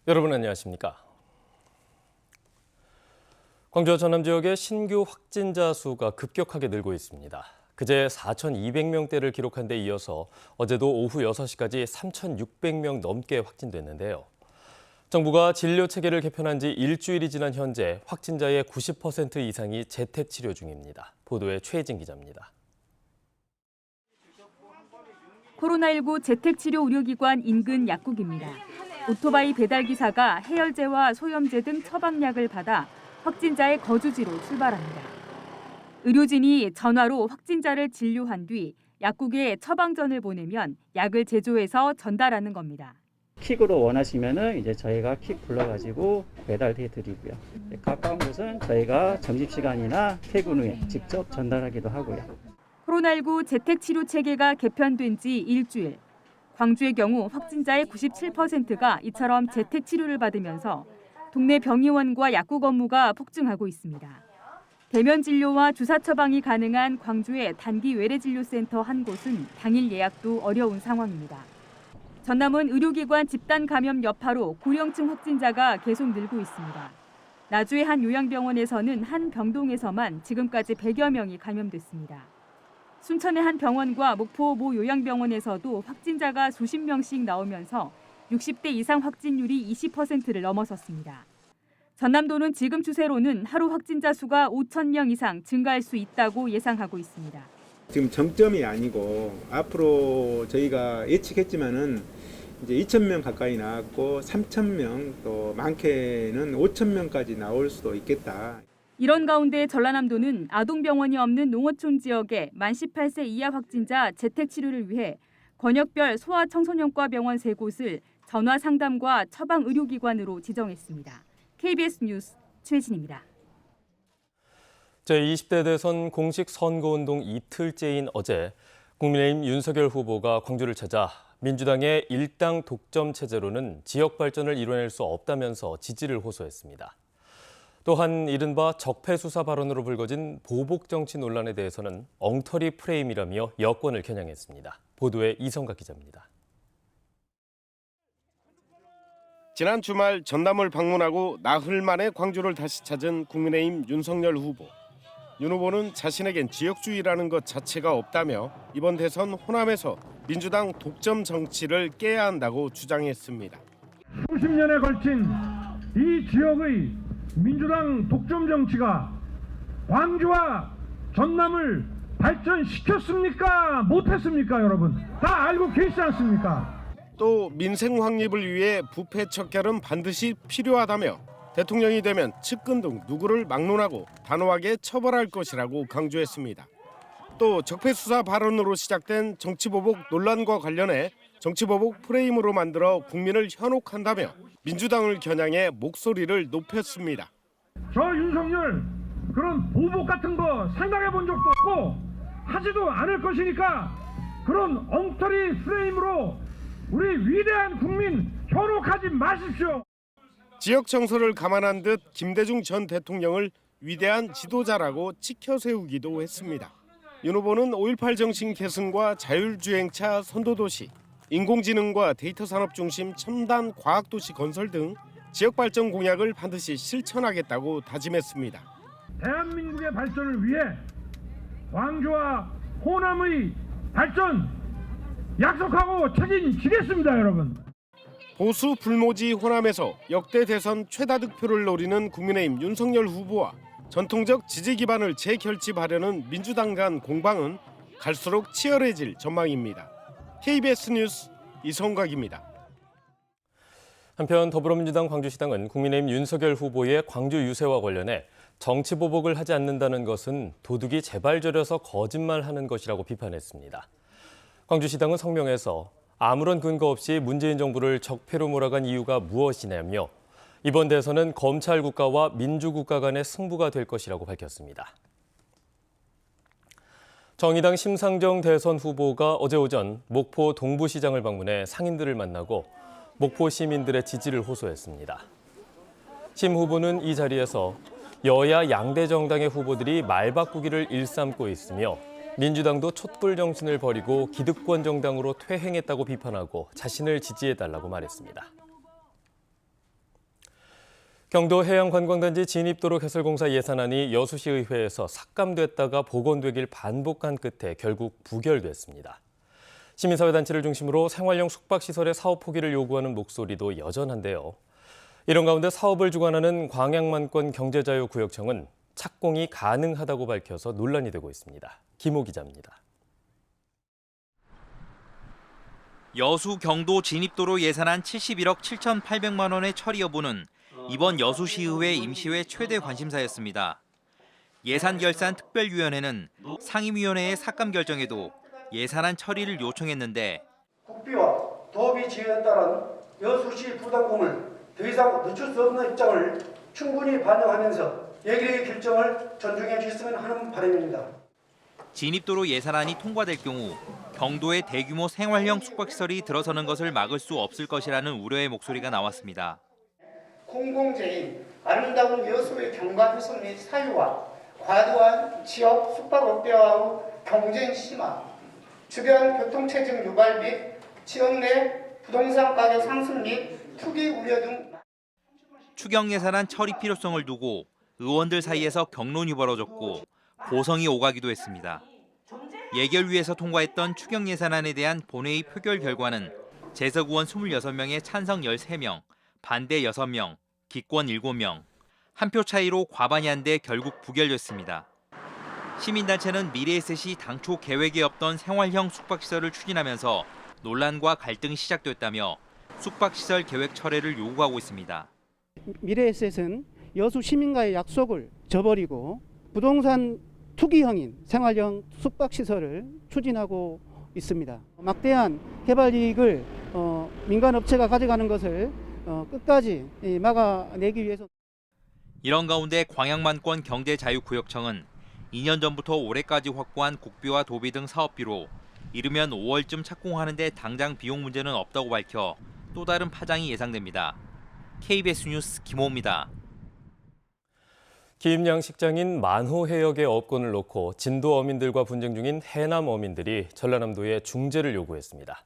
여러분 안녕하십니까? 광주와 전남 지역의 신규 확진자 수가 급격하게 늘고 있습니다. 그제 4,200명대를 기록한 데 이어서 어제도 오후 6시까지 3,600명 넘게 확진됐는데요. 정부가 진료 체계를 개편한 지 일주일이 지난 현재 확진자의 90% 이상이 재택 치료 중입니다. 보도에 최혜진 기자입니다. 코로나19 재택치료 의료기관 인근 약국입니다. 오토바이 배달기사가 해열제와 소염제 등 처방약을 받아 확진자의 거주지로 출발합니다. 의료진이 전화로 확진자를 진료한 뒤 약국에 처방전을 보내면 약을 제조해서 전달하는 겁니다. 킥으로 원하시면은 이제 저희가 킥 불러가지고 배달해 드리고요. 가까운 곳은 저희가 점심시간이나 퇴근 후에 직접 전달하기도 하고요. 코로나19 재택치료 체계가 개편된 지 일주일. 광주의 경우 확진자의 97%가 이처럼 재택치료를 받으면서 동네 병의원과 약국 업무가 폭증하고 있습니다. 대면 진료와 주사 처방이 가능한 광주의 단기 외래진료센터 한 곳은 당일 예약도 어려운 상황입니다. 전남은 의료기관 집단 감염 여파로 고령층 확진자가 계속 늘고 있습니다. 나주의 한 요양병원에서는 한 병동에서만 지금까지 100여 명이 감염됐습니다. 순천의 한 병원과 목포 모 요양병원에서도 확진자가 수십 명씩 나오면서 60대 이상 확진율이 20%를 넘어섰습니다. 전남도는 지금 추세로는 하루 확진자 수가 5,000명 이상 증가할 수 있다고 예상하고 있습니다. 지금 정점이 아니고 앞으로 저희가 예측했지만은 이제 2,000명 가까이 나왔고 3,000명 또 많게는 5,000명까지 나올 수도 있겠다. 이런 가운데 전라남도는 아동병원이 없는 농어촌 지역의 만 18세 이하 확진자 재택치료를 위해 권역별 소아청소년과 병원 3곳을 전화 상담과 처방 의료기관으로 지정했습니다. KBS 뉴스 최진입니다. 제20대 대선 공식 선거운동 이틀째인 어제 국민의힘 윤석열 후보가 광주를 찾아 민주당의 일당 독점 체제로는 지역 발전을 이뤄낼 수 없다면서 지지를 호소했습니다. 또한 이른바 적폐 수사 발언으로 불거진 보복 정치 논란에 대해서는 엉터리 프레임이라며 여권을 겨냥했습니다. 보도에 이성각 기자입니다. 지난 주말 전남을 방문하고 나흘 만에 광주를 다시 찾은 국민의힘 윤석열 후보. 윤 후보는 자신에겐 지역주의라는 것 자체가 없다며 이번 대선 호남에서 민주당 독점 정치를 깨야 한다고 주장했습니다. 수십 년에 걸친 이 지역의 민주당 독점 정치가 광주와 전남을 발전시켰습니까? 못했습니까? 여러분 다 알고 계시지 않습니까? 또 민생 확립을 위해 부패 척결은 반드시 필요하다며 대통령이 되면 측근 등 누구를 막론하고 단호하게 처벌할 것이라고 강조했습니다. 또 적폐 수사 발언으로 시작된 정치보복 논란과 관련해 정치보복 프레임으로 만들어 국민을 현혹한다며 민주당을 겨냥해 목소리를 높였습니다. 저 윤석열 그런 보복 같은 거 생각해 본 적도 없고 하지도 않을 것이니까 그런 엉터리 프레임으로 우리 위대한 국민 현혹하지 마십시오. 지역 정서를 감안한 듯 김대중 전 대통령을 위대한 지도자라고 치켜 세우기도 했습니다. 윤 후보는 5.18 정신 계승과 자율주행차 선도도시, 인공지능과 데이터 산업 중심 첨단 과학도시 건설 등 지역 발전 공약을 반드시 실천하겠다고 다짐했습니다. 대한민국의 발전을 위해 광주와 호남의 발전 약속하고 책임지겠습니다, 여러분. 보수 불모지 호남에서 역대 대선 최다 득표를 노리는 국민의힘 윤석열 후보와 전통적 지지 기반을 재결집하려는 민주당 간 공방은 갈수록 치열해질 전망입니다. KBS 뉴스 이성각입니다. 한편 더불어민주당 광주시당은 국민의힘 윤석열 후보의 광주 유세와 관련해 정치 보복을 하지 않는다는 것은 도둑이 재발절여서 거짓말하는 것이라고 비판했습니다. 광주시당은 성명에서 아무런 근거 없이 문재인 정부를 적폐로 몰아간 이유가 무엇이냐며 이번 대선은 검찰 국가와 민주국가 간의 승부가 될 것이라고 밝혔습니다. 정의당 심상정 대선 후보가 어제 오전 목포 동부시장을 방문해 상인들을 만나고 목포 시민들의 지지를 호소했습니다. 심 후보는 이 자리에서 여야 양대 정당의 후보들이 말 바꾸기를 일삼고 있으며 민주당도 촛불 정신을 버리고 기득권 정당으로 퇴행했다고 비판하고 자신을 지지해달라고 말했습니다. 경도 해양관광단지 진입도로 개설공사 예산안이 여수시의회에서 삭감됐다가 복원되길 반복한 끝에 결국 부결됐습니다. 시민사회단체를 중심으로 생활형 숙박시설의 사업 포기를 요구하는 목소리도 여전한데요. 이런 가운데 사업을 주관하는 광양만권 경제자유구역청은 착공이 가능하다고 밝혀서 논란이 되고 있습니다. 김호 기자입니다. 여수 경도 진입도로 예산안 71억 7,800만 원의 처리 여부는 이번 여수시의회 임시회 최대 관심사였습니다. 예산결산특별위원회는 상임위원회의 삭감 결정에도 예산안 처리를 요청했는데 국비와 도비 지원에 따른 여수시 부담금을 더 이상 늦출 수 없는 입장을 충분히 반영하면서 예결의 결정을 존중해 주셨으면 하는 바람입니다. 진입도로 예산안이 통과될 경우 경도의 대규모 생활형 숙박시설이 들어서는 것을 막을 수 없을 것이라는 우려의 목소리가 나왔습니다. 공공재인 아름다운 여수의 경관 훼손 및 사유와 과도한 지역 숙박업계와의 경쟁 심화, 주변 교통체증 유발 및 지역 내 부동산 가격 상승 및 투기 우려 등 추경 예산안 처리 필요성을 두고 의원들 사이에서 격론이 벌어졌고 고성이 오가기도 했습니다. 예결위에서 통과했던 추경 예산안에 대한 본회의 표결 결과는 재석 의원 26명에 찬성 13명, 반대 6명, 기권 7명, 한 표 차이로 과반이 안 돼 결국 부결됐습니다. 시민단체는 미래에셋이 당초 계획에 없던 생활형 숙박시설을 추진하면서 논란과 갈등이 시작됐다며 숙박시설 계획 철회를 요구하고 있습니다. 미래에셋은 여수 시민과의 약속을 저버리고 부동산 투기형인 생활형 숙박시설을 추진하고 있습니다. 막대한 개발 이익을 민간 업체가 가져가는 것을 끝까지 막아내기 위해서. 이런 가운데 광양만권 경제자유구역청은 2년 전부터 올해까지 확보한 국비와 도비 등 사업비로 이르면 5월쯤 착공하는 데 당장 비용 문제는 없다고 밝혀 또 다른 파장이 예상됩니다. KBS 뉴스 김호입니다. 김양식장인 만호 해역의 업권을 놓고 진도 어민들과 분쟁 중인 해남 어민들이 전라남도에 중재를 요구했습니다.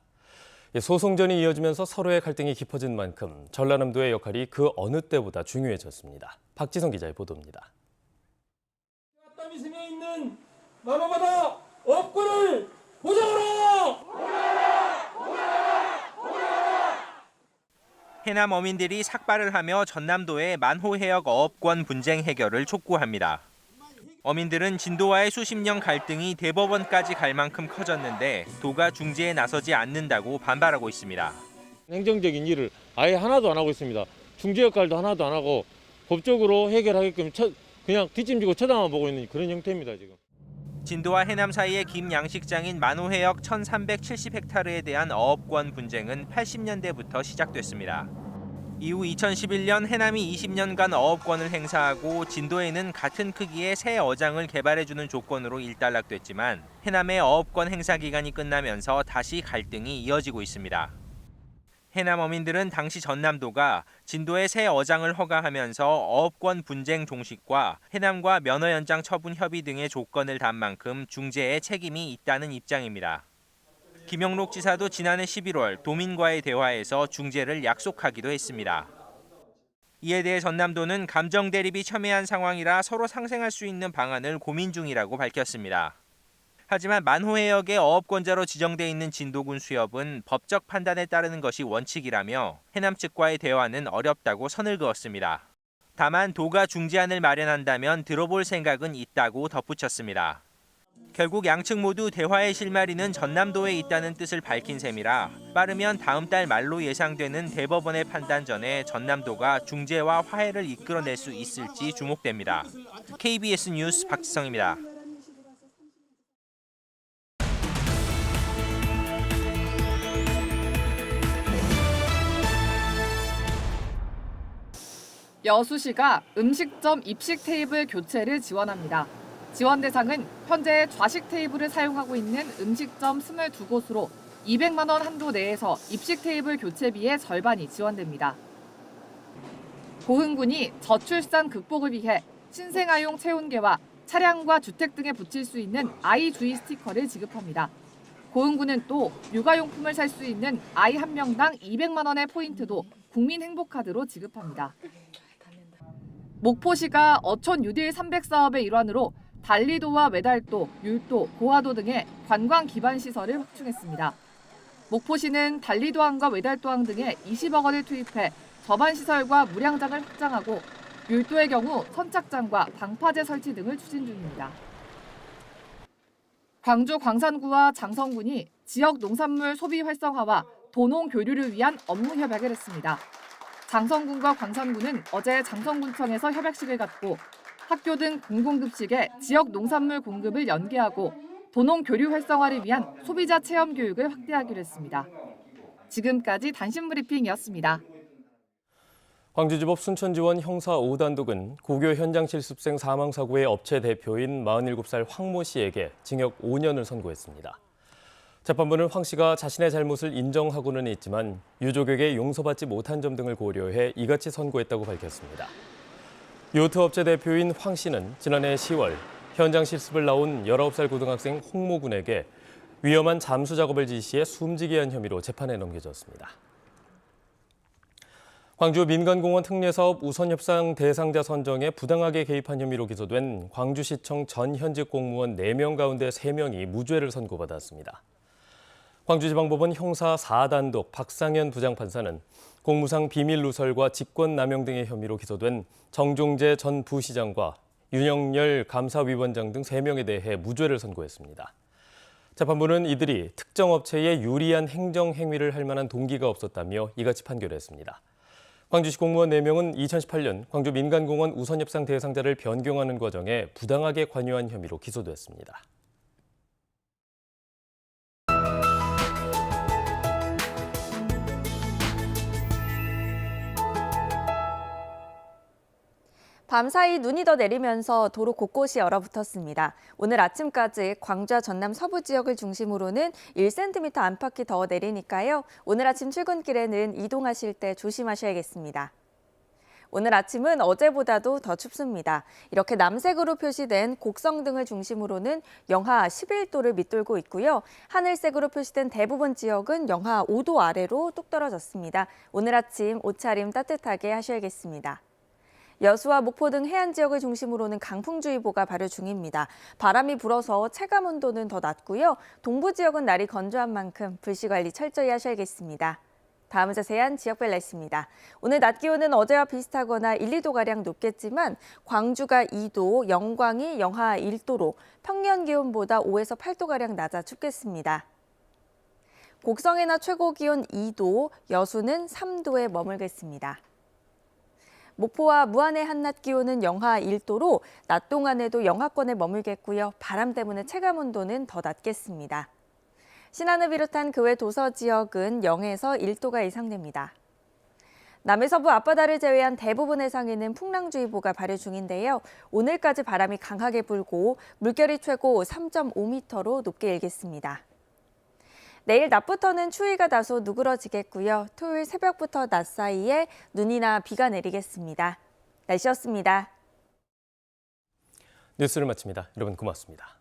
소송전이 이어지면서 서로의 갈등이 깊어진 만큼 전라남도의 역할이 그 어느 때보다 중요해졌습니다. 박지성 기자의 보도입니다. 땀이 스며 있는 만호바다 업권을 보장하라! 해남 어민들이 삭발을 하며 전남도의 만호 해역 어업권 분쟁 해결을 촉구합니다. 어민들은 진도와의 수십 년 갈등이 대법원까지 갈 만큼 커졌는데 도가 중재에 나서지 않는다고 반발하고 있습니다. 행정적인 일을 아예 하나도 안 하고 있습니다. 중재 역할도 하나도 안 하고 법적으로 해결하게끔 그냥 뒷짐지고 쳐다만 보고 있는 그런 형태입니다. 지금. 진도와 해남 사이의 김양식장인 만호 해역 1,370헥타르에 대한 어업권 분쟁은 80년대부터 시작됐습니다. 이후 2011년 해남이 20년간 어업권을 행사하고 진도에는 같은 크기의 새 어장을 개발해주는 조건으로 일단락됐지만 해남의 어업권 행사 기간이 끝나면서 다시 갈등이 이어지고 있습니다. 해남 어민들은 당시 전남도가 진도의 새 어장을 허가하면서 어업권 분쟁 종식과 해남과 면허 연장 처분 협의 등의 조건을 단 만큼 중재에 책임이 있다는 입장입니다. 김영록 지사도 지난해 11월 도민과의 대화에서 중재를 약속하기도 했습니다. 이에 대해 전남도는 감정 대립이 첨예한 상황이라 서로 상생할 수 있는 방안을 고민 중이라고 밝혔습니다. 하지만 만호 해역의 어업권자로 지정돼 있는 진도군 수협은 법적 판단에 따르는 것이 원칙이라며 해남 측과의 대화는 어렵다고 선을 그었습니다. 다만 도가 중재안을 마련한다면 들어볼 생각은 있다고 덧붙였습니다. 결국 양측 모두 대화의 실마리는 전남도에 있다는 뜻을 밝힌 셈이라 빠르면 다음 달 말로 예상되는 대법원의 판단 전에 전남도가 중재와 화해를 이끌어낼 수 있을지 주목됩니다. KBS 뉴스 박지성입니다. 여수시가 음식점 입식 테이블 교체를 지원합니다. 지원 대상은 현재 좌식 테이블을 사용하고 있는 음식점 22곳으로 200만 원 한도 내에서 입식 테이블 교체비의 절반이 지원됩니다. 고흥군이 저출산 극복을 위해 신생아용 체온계와 차량과 주택 등에 붙일 수 있는 아이 주의 스티커를 지급합니다. 고흥군은 또 육아용품을 살 수 있는 아이 한 명당 200만 원의 포인트도 국민행복카드로 지급합니다. 목포시가 어촌 뉴딜 300 사업의 일환으로 달리도와 외달도, 율도, 고화도 등의 관광 기반 시설을 확충했습니다. 목포시는 달리도항과 외달도항 등에 20억 원을 투입해 접안 시설과 무량장을 확장하고 율도의 경우 선착장과 방파제 설치 등을 추진 중입니다. 광주 광산구와 장성군이 지역 농산물 소비 활성화와 도농 교류를 위한 업무 협약을 했습니다. 장성군과 광산군은 어제 장성군청에서 협약식을 갖고 학교 등 공공급식에 지역 농산물 공급을 연계하고 도농 교류 활성화를 위한 소비자 체험 교육을 확대하기로 했습니다. 지금까지 단신 브리핑이었습니다. 광주지법 순천지원 형사 5단독은 고교 현장 실습생 사망 사고의 업체 대표인 47살 황모 씨에게 징역 5년을 선고했습니다. 재판부는 황 씨가 자신의 잘못을 인정하고는 있지만 유족에게 용서받지 못한 점 등을 고려해 이같이 선고했다고 밝혔습니다. 요트 업체 대표인 황 씨는 지난해 10월 현장 실습을 나온 19살 고등학생 홍모 군에게 위험한 잠수 작업을 지시해 숨지게 한 혐의로 재판에 넘겨졌습니다. 광주 민간공원 특례사업 우선협상 대상자 선정에 부당하게 개입한 혐의로 기소된 광주시청 전 현직 공무원 4명 가운데 3명이 무죄를 선고받았습니다. 광주지방법원 형사 4단독 박상현 부장판사는 공무상 비밀 누설과 직권남용 등의 혐의로 기소된 정종재 전 부시장과 윤영열 감사위원장 등 3명에 대해 무죄를 선고했습니다. 재판부는 이들이 특정 업체에 유리한 행정 행위를 할 만한 동기가 없었다며 이같이 판결했습니다. 광주시 공무원 4명은 2018년 광주 민간공원 우선협상 대상자를 변경하는 과정에 부당하게 관여한 혐의로 기소됐습니다. 밤사이 눈이 더 내리면서 도로 곳곳이 얼어붙었습니다. 오늘 아침까지 광주와 전남 서부 지역을 중심으로는 1cm 안팎이 더 내리니까요. 오늘 아침 출근길에는 이동하실 때 조심하셔야겠습니다. 오늘 아침은 어제보다도 더 춥습니다. 이렇게 남색으로 표시된 곡성 등을 중심으로는 영하 11도를 밑돌고 있고요. 하늘색으로 표시된 대부분 지역은 영하 5도 아래로 뚝 떨어졌습니다. 오늘 아침 옷차림 따뜻하게 하셔야겠습니다. 여수와 목포 등 해안 지역을 중심으로는 강풍주의보가 발효 중입니다. 바람이 불어서 체감온도는 더 낮고요. 동부 지역은 날이 건조한 만큼 불씨 관리 철저히 하셔야겠습니다. 다음은 자세한 지역별 날씨입니다. 오늘 낮 기온은 어제와 비슷하거나 1, 2도가량 높겠지만 광주가 2도, 영광이 영하 1도로 평년 기온보다 5에서 8도가량 낮아 춥겠습니다. 곡성의 낮 최고 기온 2도, 여수는 3도에 머물겠습니다. 목포와 무안의 한낮 기온은 영하 1도로 낮 동안에도 영하권에 머물겠고요. 바람 때문에 체감온도는 더 낮겠습니다. 신안을 비롯한 그 외 도서 지역은 0에서 1도가 예상됩니다. 남해서부 앞바다를 제외한 대부분 해상에는 풍랑주의보가 발효 중인데요. 오늘까지 바람이 강하게 불고 물결이 최고 3.5m로 높게 일겠습니다. 내일 낮부터는 추위가 다소 누그러지겠고요. 토요일 새벽부터 낮 사이에 눈이나 비가 내리겠습니다. 날씨였습니다. 뉴스를 마칩니다. 여러분 고맙습니다.